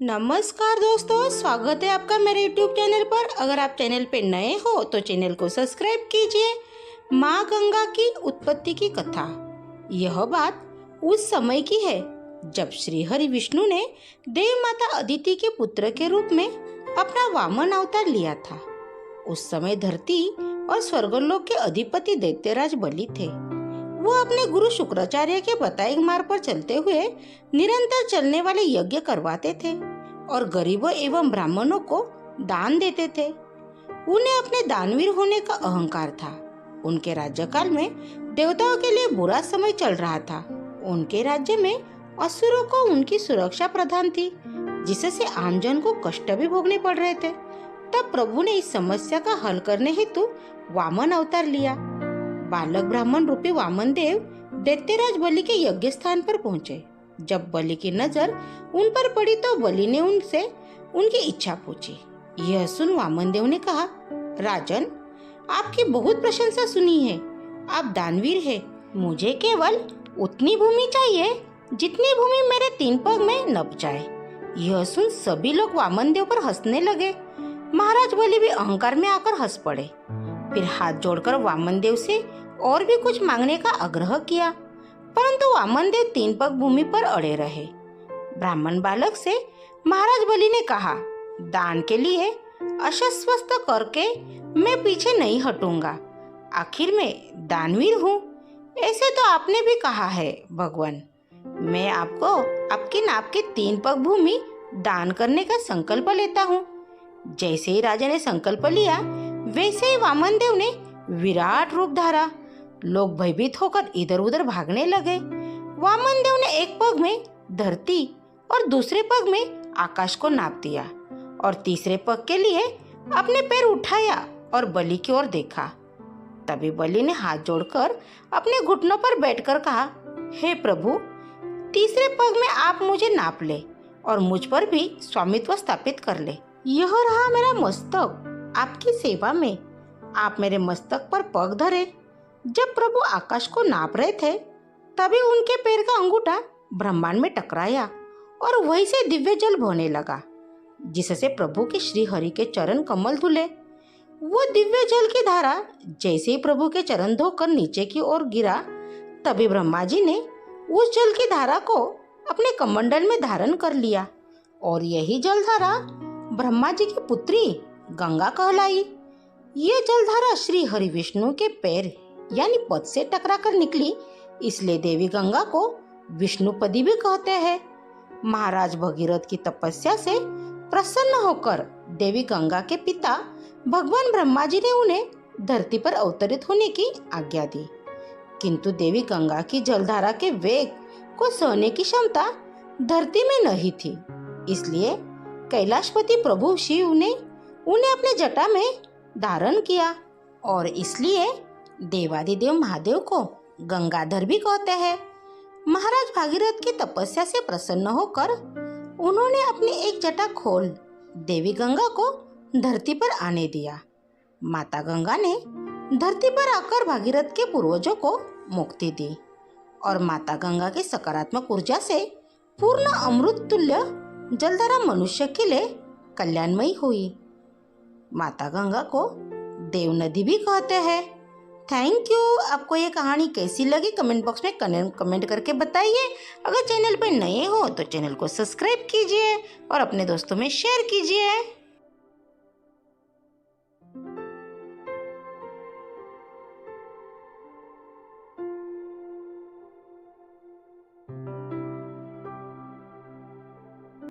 नमस्कार दोस्तों, स्वागत है आपका मेरे YouTube चैनल पर। अगर आप चैनल पे नए हो तो चैनल को सब्सक्राइब कीजिए। माँ गंगा की उत्पत्ति की कथा। यह बात उस समय की है जब श्री हरि विष्णु ने देव माता अदिति के पुत्र के रूप में अपना वामन अवतार लिया था। उस समय धरती और स्वर्गलोक के अधिपति दैत्यराज बलि थे। वो अपने गुरु शुक्राचार्य के बताए मार्ग पर चलते हुए निरंतर चलने वाले यज्ञ करवाते थे और गरीबों एवं ब्राह्मणों को दान देते थे। उन्हें अपने दानवीर होने का अहंकार था। उनके राज्यकाल में देवताओं के लिए बुरा समय चल रहा था। उनके राज्य में असुरों को उनकी सुरक्षा प्रदान थी, जिससे आमजन को कष्ट भी भोगने पड़ रहे थे। तब प्रभु ने इस समस्या का हल करने हेतु वामन अवतार लिया। बालक ब्राह्मण रूपी वामन देव दैत्यराज बलि के यज्ञ स्थान पर पहुंचे। जब बलि की नजर उन पर पड़ी तो बलि ने उनसे उनकी इच्छा पूछी। यह सुन वामन देव ने कहा, राजन, आपकी बहुत प्रशंसा सुनी है। आप दानवीर हैं। मुझे केवल उतनी भूमि चाहिए जितनी भूमि मेरे 3 पग में नप जाए। यह सुन सभी लोग वामन देव पर हंसने लगे। महाराज बलि भी अहंकार में आकर हंस पड़े। फिर हाथ जोड़कर वामन देव से और भी कुछ मांगने का आग्रह किया, परंतु वामन देव 3 पग भूमि पर अड़े रहे। ब्राह्मण बालक से महाराज बलि ने कहा, दान के लिए आश्वस्त करके मैं पीछे नहीं हटूंगा। आखिर मैं दानवीर हूँ। ऐसे तो आपने भी कहा है भगवान। मैं आपको आपके नाप के 3 पग भूमि दान करने का संकल्प लेता हूँ। जैसे ही राजा ने संकल्प लिया, वैसे ही वामन देव ने विराट रूप धारा। लोग भयभीत होकर इधर उधर भागने लगे। वामन देव ने एक पग में धरती और दूसरे पग में आकाश को नाप दिया और तीसरे पग के लिए अपने पैर उठाया और बलि की ओर देखा। तभी बलि ने हाथ जोड़कर अपने घुटनों पर बैठकर कहा, हे प्रभु, तीसरे पग में आप मुझे नाप ले और मुझ पर भी स्वामित्व स्थापित कर ले। यह रहा मेरा मस्तक आपकी सेवा में। आप मेरे मस्तक पर पग धरे। जब प्रभु आकाश को नाप रहे थे, तभी उनके पैर का अंगूठा ब्रह्मांड में टकराया और वहीं से दिव्य जल बहने लगा, जिससे प्रभु के श्री हरि के चरण कमल धुले। वो दिव्य जल की धारा जैसे ही प्रभु के चरण धोकर नीचे की ओर गिरा, तभी ब्रह्मा जी ने उस जल की धारा को अपने कमंडल में धारण कर लिया और यही जलधारा ब्रह्मा जी की पुत्री गंगा कहलाई। ये जलधारा श्री हरि विष्णु के पैर यानी पद से टकराकर निकली, इसलिए देवी गंगा को विष्णुपदी भी कहते हैं। महाराज भगीरथ की तपस्या से प्रसन्न होकर देवी गंगा के पिता भगवान ब्रह्मा जी ने उन्हें धरती पर अवतरित होने की आज्ञा दी, किंतु देवी गंगा की जलधारा के वेग को सहने की क्षमता धरती में नहीं थी। इसलिए कैलाशपति प्रभु शिव ने उन्हें अपने जटा में धारण किया और इसलिए देवादिदेव महादेव को गंगाधर भी कहते हैं। महाराज भागीरथ की तपस्या से प्रसन्न होकर उन्होंने अपनी एक जटा खोल देवी गंगा को धरती पर आने दिया। माता गंगा ने धरती पर आकर भागीरथ के पूर्वजों को मुक्ति दी और माता गंगा की सकारात्मक ऊर्जा से पूर्ण अमृत तुल्य जलधारा मनुष्य के लिए कल्याणमयी हुई। माता गंगा को देव नदी भी कहते हैं। Thank you. आपको ये कहानी कैसी लगी कमेंट बॉक्स में कमेंट करके बताइए। अगर चैनल पर नए हो तो चैनल को सब्सक्राइब कीजिए और अपने दोस्तों में शेयर कीजिए।